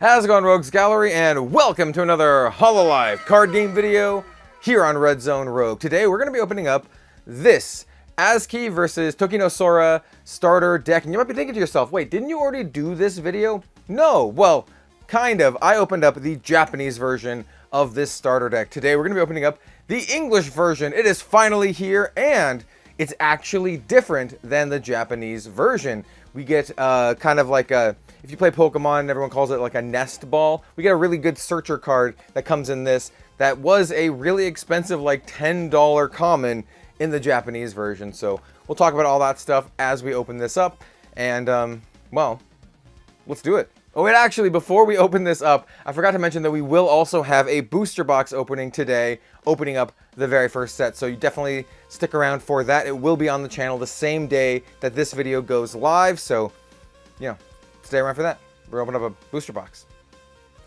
How's it going, Rogues Gallery, and welcome to another Hololive card game video here on Red Zone Rogue. Today we're going to be opening up this ASCII versus Tokinosora starter deck. And you might be thinking to yourself, wait, didn't you already do this video? No, well, kind of. I opened up the Japanese version of this starter deck. Today we're going to be opening up the English version. It is finally here, and it's actually different than the Japanese version. We get kind of like a, if you play Pokemon, everyone calls it like a nest ball. We get a really good searcher card that comes in this that was a really expensive, like $10 common in the Japanese version. So we'll talk about all that stuff as we open this up. And, well, let's do it. Oh, wait, actually, before we open this up, I forgot to mention that we will also have a booster box opening today, opening up the very first set. So you definitely stick around for that. It will be on the channel the same day that this video goes live. So, you know, stay around for that. We're opening up a booster box.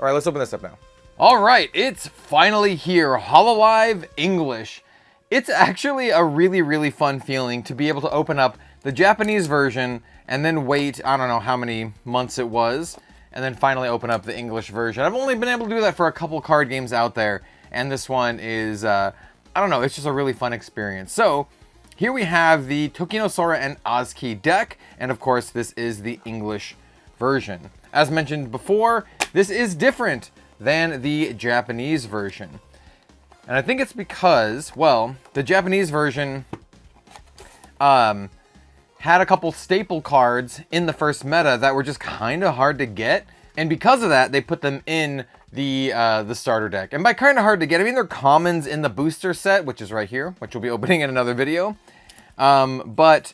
All right, let's open this up now. All right, it's finally here. Hololive English. It's actually a really fun feeling to be able to open up the Japanese version and then wait, I don't know how many months it was, and then finally open up the English version. I've only been able to do that for a couple card games out there, and this one is, I don't know, it's just a really fun experience. So, here we have the Tokinosora and ASCII deck, and of course, this is the English version. As mentioned before, this is different than the Japanese version. And I think it's because, well, the Japanese version had a couple staple cards in the first meta that were just kind of hard to get. And because of that, they put them in the starter deck. And by kind of hard to get, I mean they're commons in the booster set, which is right here, which we'll be opening in another video. But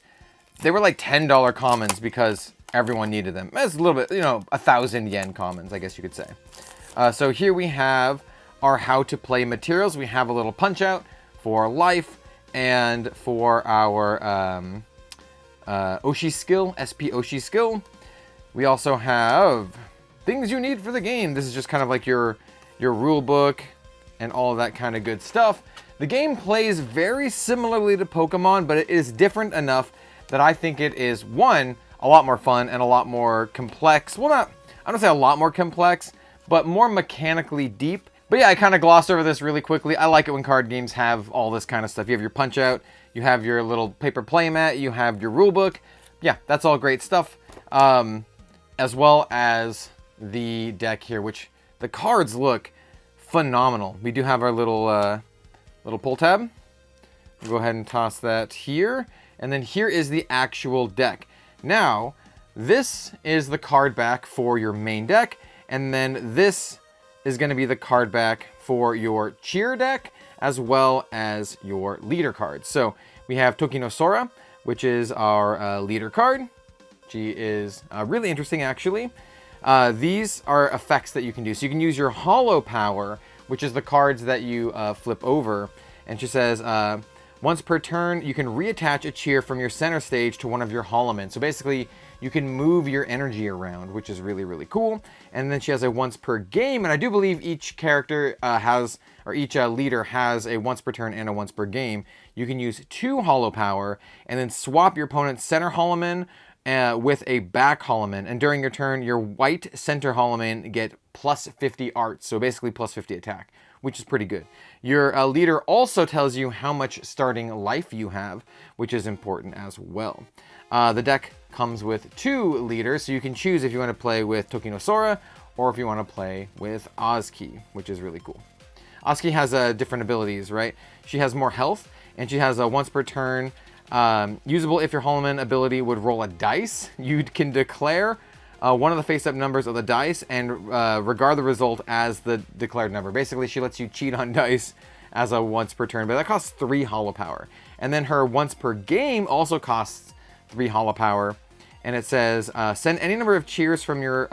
they were like $10 commons because everyone needed them. It's a little bit, you know, 1,000 yen commons, I guess you could say. So here we have our how to play materials. We have a little punch out for life and for our Oshi skill, SP Oshi skill. We also have things you need for the game. This is just kind of like your rule book and all of that kind of good stuff. The game plays very similarly to Pokemon, but it is different enough that I think it is, one, a lot more fun and a lot more complex. Well, I don't say a lot more complex, but more mechanically deep. But yeah, I kind of glossed over this really quickly. I like it when card games have all this kind of stuff. You have your punch out, you have your little paper playmat, you have your rule book. Yeah, that's all great stuff. As well as the deck here, which the cards look phenomenal. We do have our little pull tab. We'll go ahead and toss that here. And then here is the actual deck. Now, this is the card back for your main deck. And then this is going to be the card back for your cheer deck, as well as your leader cards. So we have Tokinosora, which is our leader card. She is really interesting, actually. These are effects that you can do. So you can use your Holo Power, which is the cards that you flip over. And she says, once per turn, you can reattach a cheer from your center stage to one of your Holomans. So basically, you can move your energy around, which is really cool. And then she has a once per game, and I do believe each character each leader has a once per turn and a once per game. You can use 2 Holo Power, and then swap your opponent's center Holoman with a back Holoman. And during your turn, your white center Holoman get plus 50 arts, so basically plus 50 attack, which is pretty good. Your leader also tells you how much starting life you have, which is important as well. The deck comes with 2 leaders, so you can choose if you want to play with Tokinosora or if you want to play with ASCII, which is really cool. ASCII has different abilities, right? She has more health, and she has a once per turn usable if your Holoman ability would roll a dice. You can declare one of the face-up numbers of the dice and regard the result as the declared number. Basically, she lets you cheat on dice as a once per turn, but that costs 3 Holo Power. And then her once per game also costs 3 Holo Power, and it says send any number of cheers from your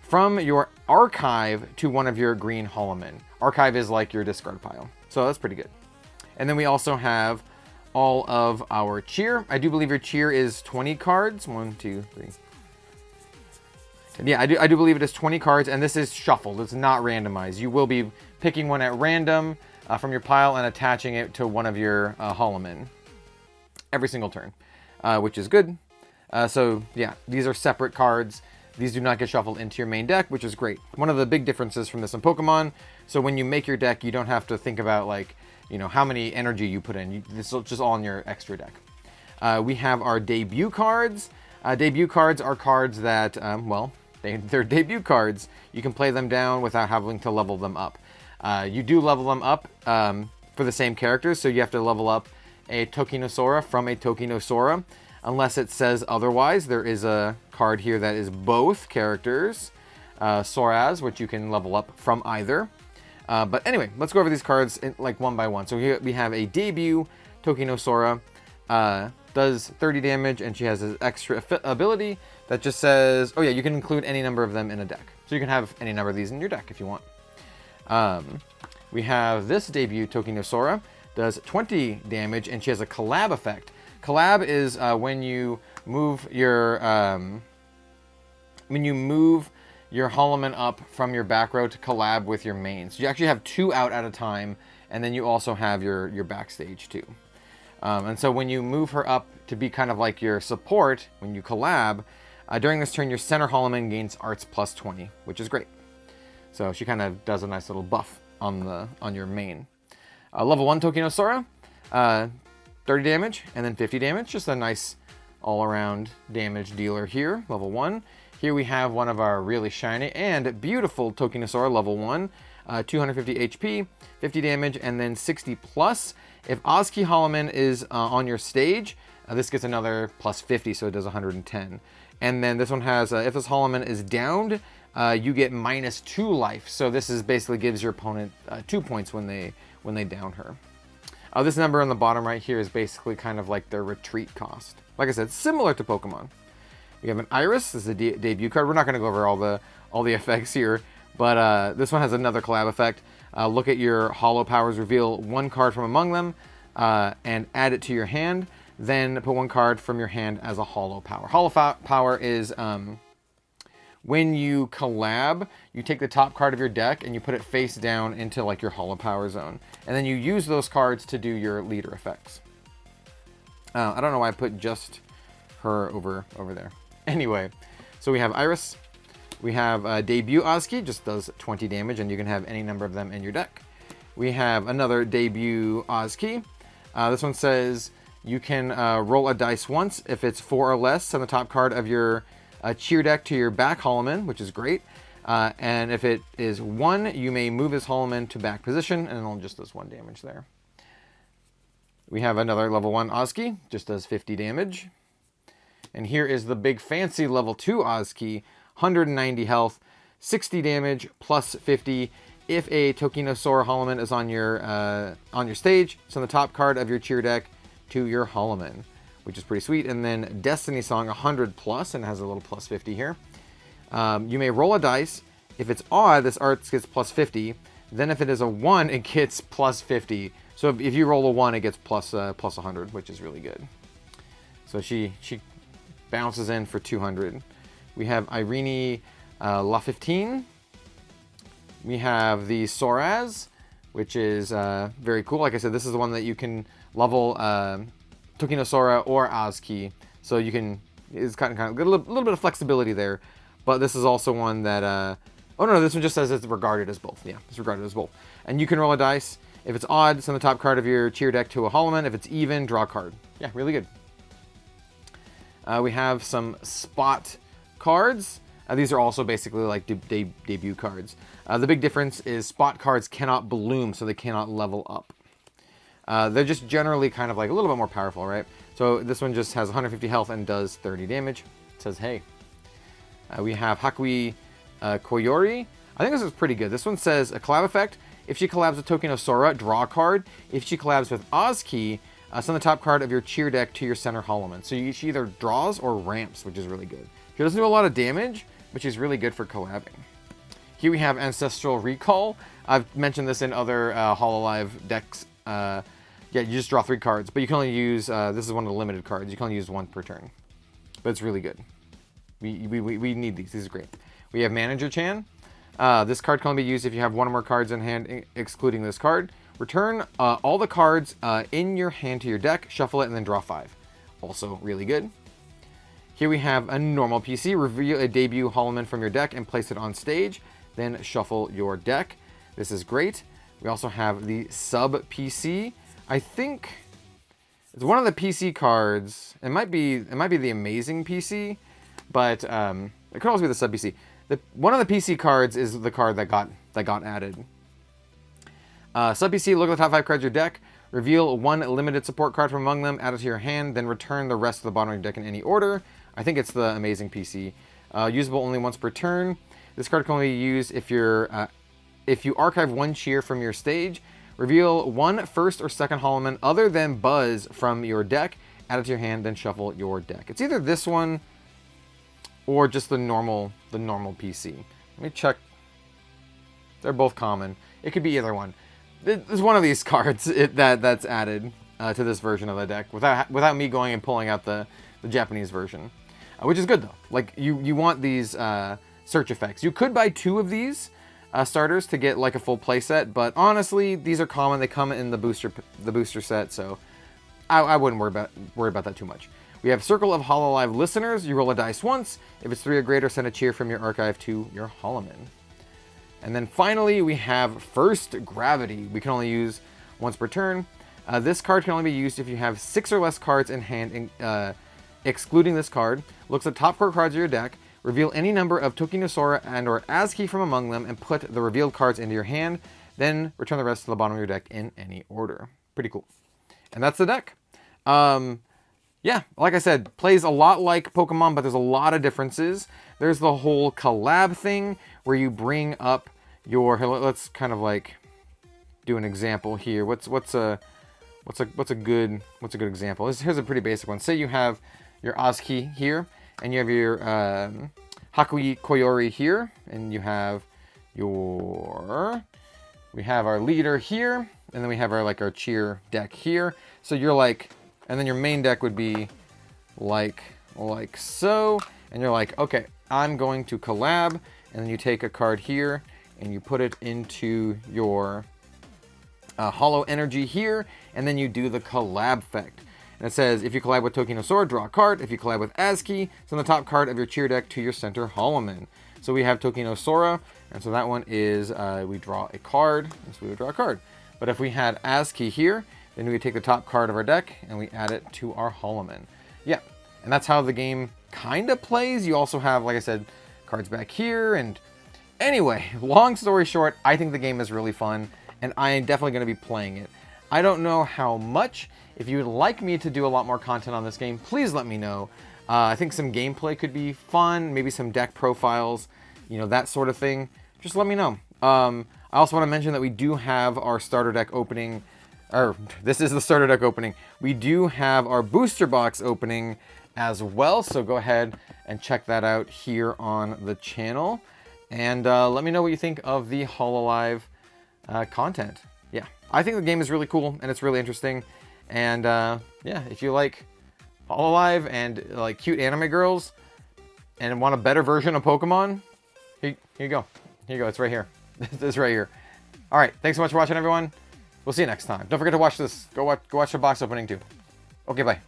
from your archive to one of your green Holomen. Archive is like your discard pile, so that's pretty good. And then we also have all of our cheer. I do believe your cheer is 20 cards. 1, 2, 3. Yeah, I do believe it is 20 cards, and this is shuffled. It's not randomized. You will be picking one at random from your pile and attaching it to one of your Holomen every single turn, which is good. So yeah, these are separate cards. These do not get shuffled into your main deck, which is great. One of the big differences from this in Pokemon, so when you make your deck, you don't have to think about like, you know, how many energy you put in. This is just all in your extra deck. We have our debut cards. Debut cards are cards that, well, they're debut cards. You can play them down without having to level them up. You do level them up for the same characters, so you have to level up a Tokinosaura from a Tokinosaura. Unless it says otherwise, there is a card here that is both characters, Soraz, which you can level up from either. But anyway, let's go over these cards like one by one. So here we have a debut Tokinosaura, does 30 damage, and she has an extra ability that just says, oh yeah, you can include any number of them in a deck. So you can have any number of these in your deck if you want. We have this debut Tokinosaura, does 20 damage, and she has a collab effect. Collab is when you move your Holoman up from your back row to collab with your main. So you actually have 2 out at a time, and then you also have your backstage too. And so when you move her up to be kind of like your support, when you collab, during this turn your center Holoman gains Arts plus 20, which is great. So she kind of does a nice little buff on your main. Level 1 Tokinosaura, 30 damage and then 50 damage. Just a nice all-around damage dealer here, level 1. Here we have one of our really shiny and beautiful Tokinosaura, level 1. 250 HP, 50 damage, and then 60 plus. If Oski Holoman is on your stage, this gets another plus 50, so it does 110. And then this one has, if this Holoman is downed, you get minus 2 life. So this is basically gives your opponent 2 points when they down her. This number on the bottom right here is basically kind of like their retreat cost. Like I said, similar to Pokemon. We have an Iris. This is a debut card. We're not going to go over all the effects here, but this one has another collab effect. Look at your Holo powers, reveal 1 card from among them, and add it to your hand. Then put 1 card from your hand as a Holo power. Holo power is when you collab, you take the top card of your deck and you put it face down into like your Holo power zone, and then you use those cards to do your leader effects. I don't know why I put just her over there. Anyway, so we have Iris. We have debut Oski, just does 20 damage, and you can have any number of them in your deck. We have another debut Oski. This one says you can roll a dice once. If it's 4 or less, send the top card of your cheer deck to your back Holoman, which is great. And if it is 1, you may move his Holoman to back position, and it'll just does 1 damage there. We have another level 1 Oski, just does 50 damage. And here is the big fancy level 2 Oski, 190 health, 60 damage, plus 50. If a Tokinosaur Holoman is on your stage, send the top card of your cheer deck to your Holoman, which is pretty sweet. And then Destiny Song, 100 plus, and has a little plus 50 here. You may roll a dice. If it's odd, this art gets plus 50. Then if it is a 1, it gets plus 50. So if you roll a 1, it gets plus 100, which is really good. So she bounces in for 200. We have Irene La 15. We have the Soraz, which is very cool. Like I said, this is the one that you can level Tokinosaura or Oski. So you can, it's kind of a little bit of flexibility there. But this is also one that, oh no, this one just says it's regarded as both. Yeah, it's regarded as both. And you can roll a dice. If it's odd, send the top card of your cheer deck to a Holoman. If it's even, draw a card. Yeah, really good. We have some spot cards. These are also basically like debut cards. The big difference is spot cards cannot bloom, so they cannot level up. They're just generally kind of like a little bit more powerful, right? So this one just has 150 health and does 30 damage. It says, hey. We have Hakui Koyori. I think this is pretty good. This one says a collab effect. If she collabs with Tokinosaura, draw a card. If she collabs with Oski, send the top card of your cheer deck to your center Holoman. So she either draws or ramps, which is really good. She doesn't do a lot of damage, but she's really good for collabing. Here we have Ancestral Recall. I've mentioned this in other Hololive decks. Yeah, you just draw 3 cards, but you can only use, this is one of the limited cards. You can only use 1 per turn, but it's really good. We need these. These are great. We have Manager Chan. This card can only be used if you have 1 or more cards in hand, excluding this card. Return all the cards in your hand to your deck, shuffle it, and then draw 5. Also really good. Here we have a normal PC. Reveal a debut Holoman from your deck and place it on stage. Then shuffle your deck. This is great. We also have the sub PC. I think it's one of the PC cards. It might be the amazing PC, but it could also be the sub PC. One of the PC cards is the card that got added. Sub PC, look at the top 5 cards of your deck. Reveal one limited support card from among them, add it to your hand, then return the rest to the bottom of your deck in any order. I think it's the amazing PC. Usable only once per turn. This card can only be used if you archive one cheer from your stage. Reveal one first or second Holoman other than Buzz from your deck, add it to your hand, then shuffle your deck. It's either this one or just the normal PC. Let me check. They're both common. It could be either one. There's one of these cards that's added to this version of the deck without me going and pulling out the Japanese version, which is good though. Like you want these search effects. You could buy 2 of these starters to get like a full playset, but honestly, these are common. They come in the booster set, so I wouldn't worry about that too much. We have Circle of Hololive listeners. You roll a dice once. If it's 3 or greater, send a cheer from your archive to your Holoman. And then finally, we have First Gravity. We can only use once per turn. This card can only be used if you have 6 or less cards in hand, excluding this card. Looks at top 4 cards of your deck. Reveal any number of Tokinosora and or ASCII from among them and put the revealed cards into your hand. Then return the rest to the bottom of your deck in any order. Pretty cool. And that's the deck. Yeah, like I said, plays a lot like Pokemon, but there's a lot of differences. There's the whole collab thing where you bring up your. Let's kind of like do an example here. What's a good example? Here's a pretty basic one. Say you have your ASCII here, and you have your Hakui Koyori here, and you have we have our leader here, and then we have our cheer deck here. So you're like. And then your main deck would be like so. And you're like, okay, I'm going to collab. And then you take a card here and you put it into your Holo Energy here. And then you do the collab effect. And it says, if you collab with Tokinosora, draw a card. If you collab with ASCII, send the top card of your cheer deck to your center Holoman. So we have Tokinosora. And so that one is, we draw a card. And so we would draw a card. But if we had ASCII here, then we would take the top card of our deck and we add it to our Holoman. Yeah, and that's how the game kind of plays. You also have, like I said, cards back here. And anyway, long story short, I think the game is really fun and I am definitely going to be playing it. I don't know how much. If you would like me to do a lot more content on this game, please let me know. I think some gameplay could be fun, maybe some deck profiles, that sort of thing. Just let me know. I also want to mention that we do have our starter deck opening. This is the starter deck opening. We do have our booster box opening as well, so go ahead and check that out here on the channel. And let me know what you think of the Hololive content. Yeah, I think the game is really cool and it's really interesting. And yeah, if you like Hololive and like cute anime girls and want a better version of Pokemon, here you go. Here you go. It's right here. It's right here. All right. Thanks so much for watching, everyone. We'll see you next time. Don't forget to watch this. Go watch the box opening too. Okay, bye.